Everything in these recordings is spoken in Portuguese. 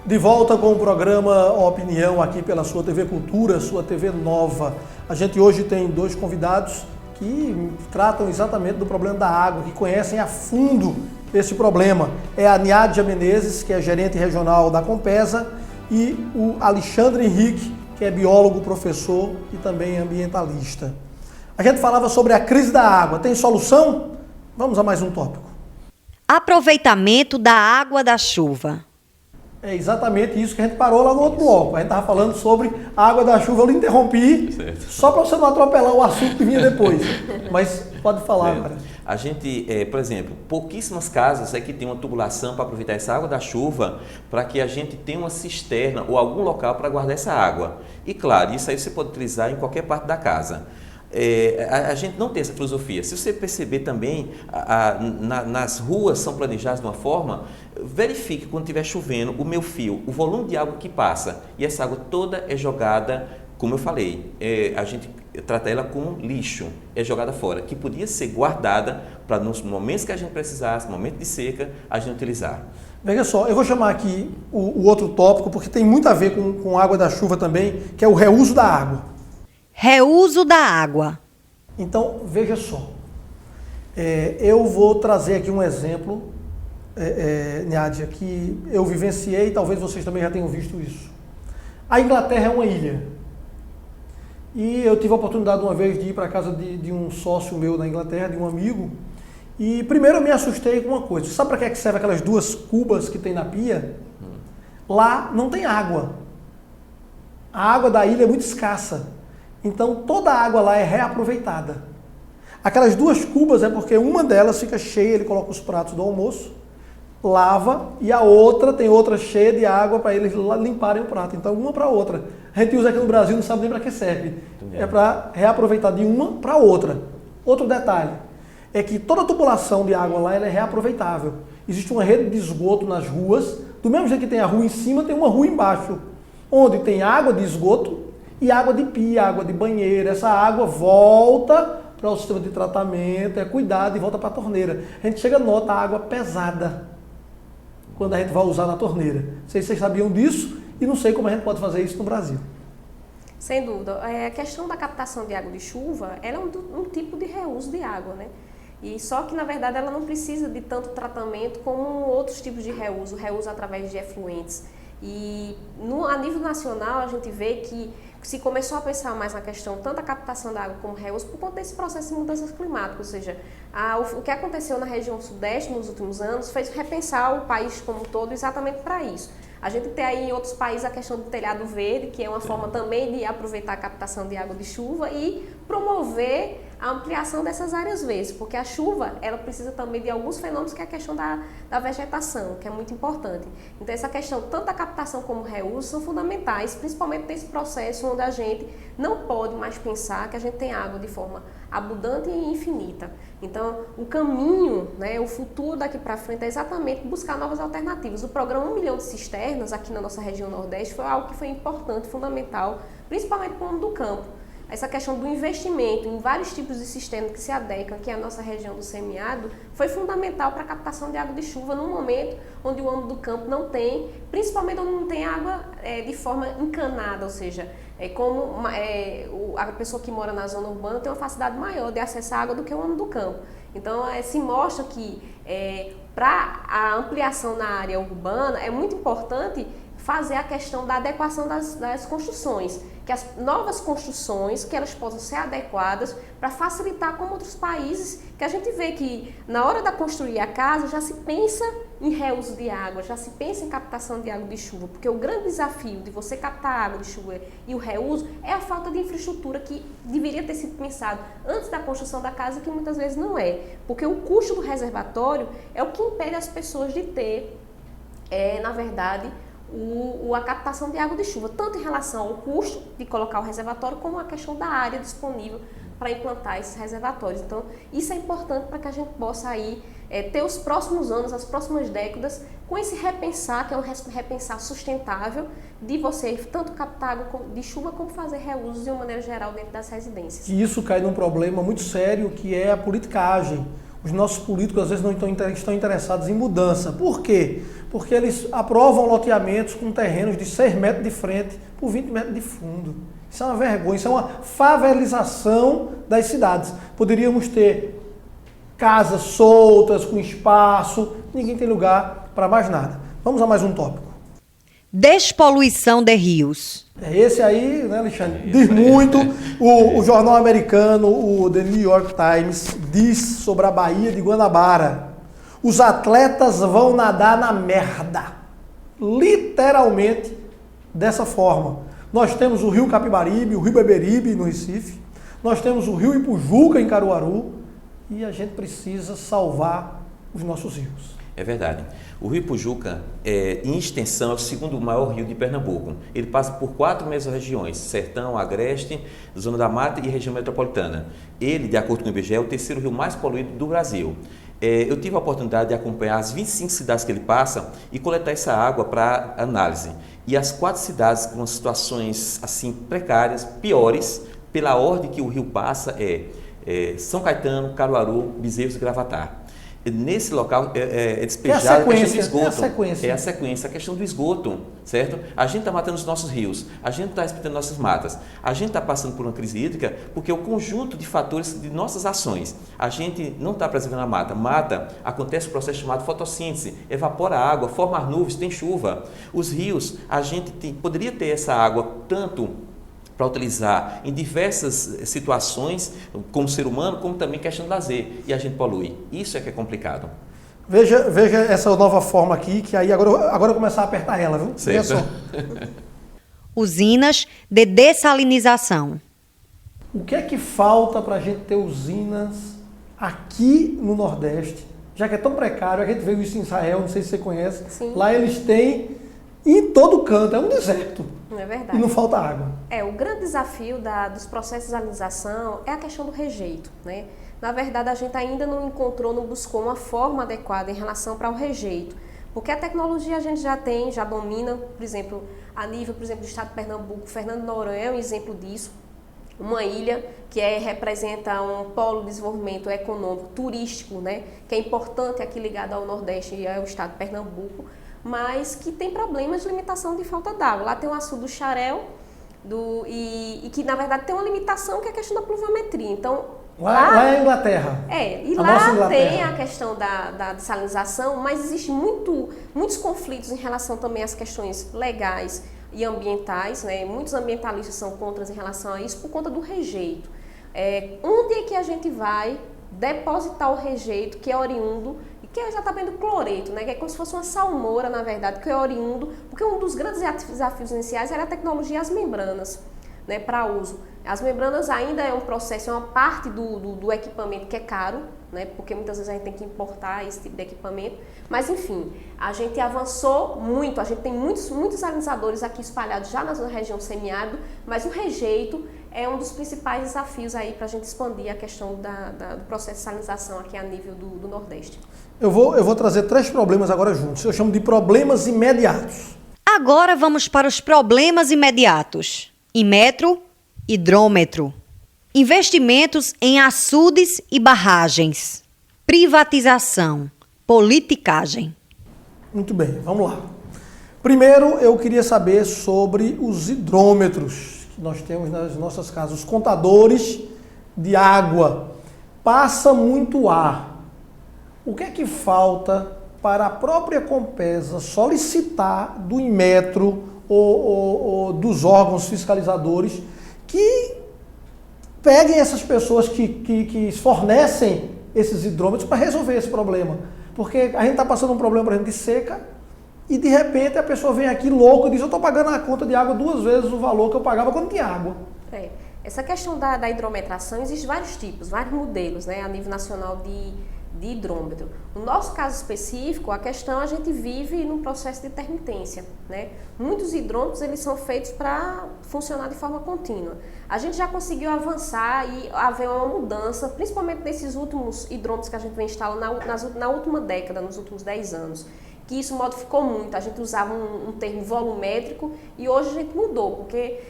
De volta com o programa Opinião aqui pela sua TV Cultura, sua TV Nova. A gente hoje tem dois convidados que tratam exatamente do problema da água, que conhecem a fundo esse problema. É a Niádia Menezes, que é gerente regional da Compesa, e o Alexandre Henrique, que é biólogo, professor e também ambientalista. A gente falava sobre a crise da água. Tem solução? Vamos a mais um tópico. Aproveitamento da água da chuva. É exatamente isso que a gente parou lá no outro bloco. A gente estava falando sobre a água da chuva, eu lhe interrompi, só para você não atropelar o assunto que vinha depois. Mas pode falar, cara. A gente, por exemplo, pouquíssimas casas é que tem uma tubulação para aproveitar essa água da chuva para que a gente tenha uma cisterna ou algum local para guardar essa água. E claro, isso aí você pode utilizar em qualquer parte da casa. A gente não tem essa filosofia. Se você perceber também, nas ruas são planejadas de uma forma, verifique quando estiver chovendo o meu fio, o volume de água que passa, e essa água toda é jogada, como eu falei, a gente trata ela como lixo, é jogada fora, que podia ser guardada para nos momentos que a gente precisasse, momento de seca, a gente utilizar. Veja só, eu vou chamar aqui o outro tópico, porque tem muito a ver com a água da chuva também, que é o reuso da água. Reuso da água. Então, veja só, eu vou trazer aqui um exemplo, Niádia, que eu vivenciei e talvez vocês também já tenham visto isso. A Inglaterra é uma ilha. E eu tive a oportunidade uma vez de ir para a casa de um sócio meu na Inglaterra, de um amigo, e primeiro eu me assustei com uma coisa. Sabe para que serve aquelas duas cubas que tem na pia? Lá não tem água. A água da ilha é muito escassa. Então, toda a água lá é reaproveitada. Aquelas duas cubas é porque uma delas fica cheia, ele coloca os pratos do almoço, lava, e a outra tem outra cheia de água para eles limparem o prato. Então, uma para outra. A gente usa aqui no Brasil, não sabe nem para que serve. É para reaproveitar de uma para outra. Outro detalhe é que toda a tubulação de água lá ela é reaproveitável. Existe uma rede de esgoto nas ruas, do mesmo jeito que tem a rua em cima, tem uma rua embaixo, onde tem água de esgoto, e água de pia, água de banheiro. Essa água volta para o sistema de tratamento, é cuidado e volta para a torneira. A gente chega a nota a água pesada quando a gente vai usar na torneira. Não sei se vocês sabiam disso e não sei como a gente pode fazer isso no Brasil. Sem dúvida. A questão da captação de água de chuva, ela é um tipo de reuso de água, né? E só que, na verdade, ela não precisa de tanto tratamento como outros tipos de reuso através de efluentes. E a nível nacional, a gente vê que se começou a pensar mais na questão tanto da captação da água como reuso por conta desse processo de mudanças climáticas, ou seja, o que aconteceu na região sudeste nos últimos anos fez repensar o país como um todo exatamente para isso. A gente tem aí em outros países a questão do telhado verde, que é uma forma também de aproveitar a captação de água de chuva e promover a ampliação dessas áreas verdes, porque a chuva ela precisa também de alguns fenômenos, que é a questão da vegetação, que é muito importante. Então essa questão, tanto a captação como o reuso, são fundamentais, principalmente nesse processo onde a gente não pode mais pensar que a gente tem água de forma abundante e infinita. Então o caminho, né, o futuro daqui para frente é exatamente buscar novas alternativas. O programa 1 milhão de cisternas aqui na nossa região Nordeste foi algo que foi importante, fundamental, principalmente para o homem do campo. Essa questão do investimento em vários tipos de sistemas que se adequam aqui à nossa região do semiárido foi fundamental para a captação de água de chuva num momento onde o homem do campo não tem, principalmente onde não tem água de forma encanada, ou seja, a pessoa que mora na zona urbana tem uma facilidade maior de acessar água do que o homem do campo. Então, se mostra que para a ampliação na área urbana é muito importante fazer a questão da adequação das construções, que as novas construções, que elas possam ser adequadas para facilitar como outros países, que a gente vê que na hora de construir a casa já se pensa em reuso de água, já se pensa em captação de água de chuva, porque o grande desafio de você captar água de chuva e o reuso é a falta de infraestrutura que deveria ter sido pensado antes da construção da casa, que muitas vezes não é, porque o custo do reservatório é o que impede as pessoas de ter, na verdade, a captação de água de chuva, tanto em relação ao custo de colocar o reservatório, como a questão da área disponível para implantar esses reservatórios. Então, isso é importante para que a gente possa aí, ter os próximos anos, as próximas décadas, com esse repensar, que é um repensar sustentável, de você tanto captar água de chuva, como fazer reusos de uma maneira geral dentro das residências. E isso cai num problema muito sério, que é a politicagem. Os nossos políticos às vezes não estão interessados em mudança. Por quê? Porque eles aprovam loteamentos com terrenos de 6 metros de frente por 20 metros de fundo. Isso é uma vergonha, isso é uma favelização das cidades. Poderíamos ter casas soltas, com espaço, ninguém tem lugar para mais nada. Vamos a mais um tópico. Despoluição de rios. Esse aí, né, Alexandre, diz muito. O jornal americano, o The New York Times, diz sobre a Baía de Guanabara. Os atletas vão nadar na merda. Literalmente dessa forma. Nós temos o Rio Capibaribe, o Rio Beberibe no Recife. Nós temos o Rio Ipujuca em Caruaru. E a gente precisa salvar os nossos rios. É verdade. O Rio Ipujuca, em extensão, é o segundo maior rio de Pernambuco. Ele passa por 4 mesorregiões: Sertão, Agreste, Zona da Mata e região metropolitana. Ele, de acordo com o IBGE, é o terceiro rio mais poluído do Brasil. Eu tive a oportunidade de acompanhar as 25 cidades que ele passa e coletar essa água para análise. E as 4 cidades com situações assim precárias, piores, pela ordem que o rio passa, São Caetano, Caruaru, Bezerros e Gravatar. Nesse local é despejada a questão do esgoto. É a sequência, a questão do esgoto, certo? A gente está matando os nossos rios, a gente está espetando nossas matas, a gente está passando por uma crise hídrica porque é o conjunto de fatores de nossas ações. A gente não está preservando a mata. Mata, acontece o processo chamado fotossíntese, evapora a água, forma as nuvens, tem chuva. Os rios, a gente poderia ter essa água tanto para utilizar em diversas situações, como ser humano, como também questão de lazer, e a gente polui. Isso é que é complicado. Veja essa nova forma aqui, que aí agora eu começar a apertar ela, viu? Certo. Veja só. Usinas de dessalinização. O que é que falta para a gente ter usinas aqui no Nordeste? Já que é tão precário, a gente veio isso em Israel, não sei se você conhece. Sim. Lá eles têm em todo canto, é um deserto. Não é verdade. E não falta água. O grande desafio dos processos de salinização é a questão do rejeito, né? Na verdade, a gente ainda não buscou uma forma adequada em relação para o rejeito. Porque a tecnologia a gente já tem, já domina, por exemplo, a nível, por exemplo, do estado de Pernambuco, Fernando de Noronha é um exemplo disso. Uma ilha que representa um polo de desenvolvimento econômico, turístico, né? Que é importante aqui ligado ao Nordeste e ao estado de Pernambuco, mas que tem problemas de limitação de falta d'água. Lá tem o açude do Xarel, e que na verdade tem uma limitação que é a questão da pluviometria. Então, lá é a Inglaterra. Lá tem a questão da dessalinização, mas existe muitos conflitos em relação também às questões legais e ambientais, né? Muitos ambientalistas são contra em relação a isso por conta do rejeito. Onde é que a gente vai depositar o rejeito que é oriundo, que é exatamente o cloreto, né? Que é como se fosse uma salmoura, na verdade, que é oriundo, porque um dos grandes desafios iniciais era a tecnologia as membranas, né, para uso. As membranas ainda é um processo, é uma parte do equipamento que é caro, né, porque muitas vezes a gente tem que importar esse tipo de equipamento, mas enfim, a gente avançou muito, a gente tem muitos salinizadores aqui espalhados já na região semiárido, mas o rejeito é um dos principais desafios aí para a gente expandir a questão do processo de salinização aqui a nível do Nordeste. Eu vou trazer 3 problemas agora juntos, eu chamo de problemas imediatos. Agora vamos para os problemas imediatos. Imetro, hidrômetro. Investimentos em açudes e barragens. Privatização. Politicagem. Muito bem, vamos lá. Primeiro, eu queria saber sobre os hidrômetros que nós temos nas nossas casas, os contadores de água. Passa muito ar. O que é que falta para a própria Compesa solicitar do Imetro ou dos órgãos fiscalizadores que peguem essas pessoas que fornecem esses hidrômetros para resolver esse problema? Porque a gente está passando um problema, por exemplo, de seca, e de repente a pessoa vem aqui louca e diz: eu estou pagando a conta de água 2 vezes o valor que eu pagava quando tinha água. Essa questão da hidrometração, existem vários tipos, vários modelos, né, a nível nacional de hidrômetro. No nosso caso específico, a questão a gente vive num processo de intermitência, né? Muitos hidrômetros eles são feitos para funcionar de forma contínua. A gente já conseguiu avançar e haver uma mudança, principalmente nesses últimos hidrômetros que a gente vem instalando na última década, nos últimos 10 anos. Que isso modificou muito, a gente usava um termo volumétrico e hoje a gente mudou, porque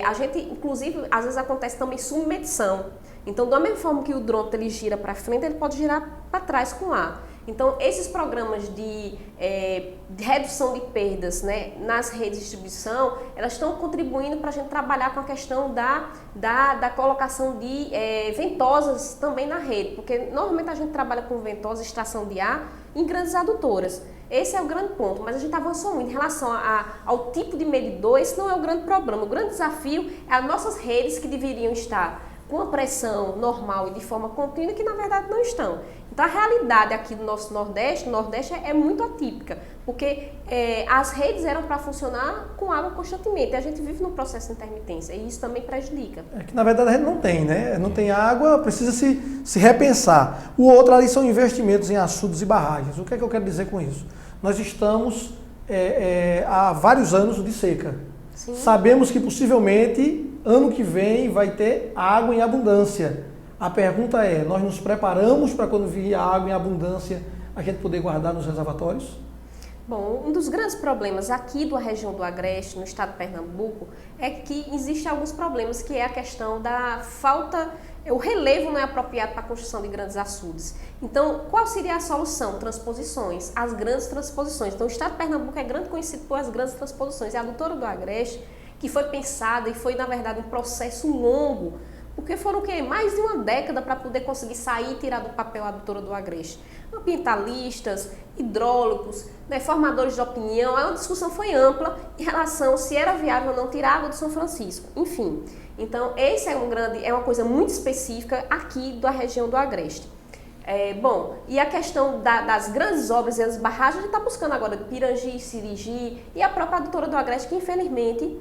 a gente, inclusive, às vezes acontece também submedição. Então, da mesma forma que o hidrômetro ele gira para frente, ele pode girar para trás com ar. Então, esses programas de redução de perdas, né, nas redes de distribuição, elas estão contribuindo para a gente trabalhar com a questão da colocação de ventosas também na rede, porque normalmente a gente trabalha com ventosa, extração de ar, em grandes adutoras. Esse é o grande ponto, mas a gente avançou muito em relação ao tipo de medidor. Esse não é o grande problema. O grande desafio é as nossas redes que deveriam estar com a pressão normal e de forma contínua, que na verdade não estão. Então a realidade aqui do nosso Nordeste, o Nordeste é muito atípica, porque as redes eram para funcionar com água constantemente, e a gente vive num processo de intermitência, e isso também prejudica. É que na verdade a gente não tem, né? Não tem água, precisa se repensar. O outro ali são investimentos em açudes e barragens. O que é que eu quero dizer com isso? Nós estamos há vários anos de seca. Sim. Sabemos que possivelmente ano que vem vai ter água em abundância. A pergunta é, nós nos preparamos para quando vir a água em abundância a gente poder guardar nos reservatórios? Bom, um dos grandes problemas aqui da região do Agreste, no estado de Pernambuco, é que existem alguns problemas, que é a questão da falta, o relevo não é apropriado para a construção de grandes açudes. Então, qual seria a solução? Transposições, as grandes transposições. Então, o estado de Pernambuco é grande conhecido por as grandes transposições. E a adutora do Agreste, que foi pensada e foi, na verdade, um processo longo, porque foram o quê? Mais de uma década para poder conseguir sair e tirar do papel a adutora do Agreste. Ambientalistas, hidrólogos, né, formadores de opinião, a discussão foi ampla em relação se era viável ou não tirar a água do São Francisco. Enfim, então esse é uma coisa muito específica aqui da região do Agreste. Bom, e a questão das grandes obras e as barragens, a gente está buscando agora Pirangi, Sirigi e a própria adutora do Agreste, que infelizmente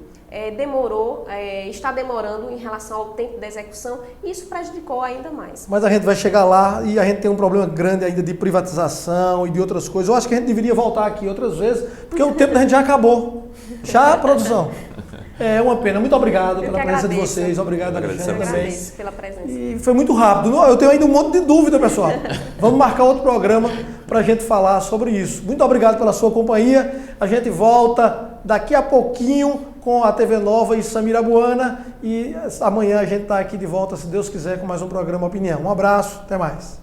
está demorando em relação ao tempo da execução, e isso prejudicou ainda mais. Mas a gente vai chegar lá e a gente tem um problema grande ainda de privatização e de outras coisas. Eu acho que a gente deveria voltar aqui outras vezes, porque o tempo da gente já acabou. Já, produção? É uma pena. Muito obrigado pela presença de vocês. Obrigado, Alexandre, também. Agradeço pela presença. E foi muito rápido. Eu tenho ainda um monte de dúvida, pessoal. Vamos marcar outro programa para a gente falar sobre isso. Muito obrigado pela sua companhia. A gente volta daqui a pouquinho com a TV Nova e Samira Buana. E amanhã a gente está aqui de volta, se Deus quiser, com mais um programa Opinião. Um abraço, até mais.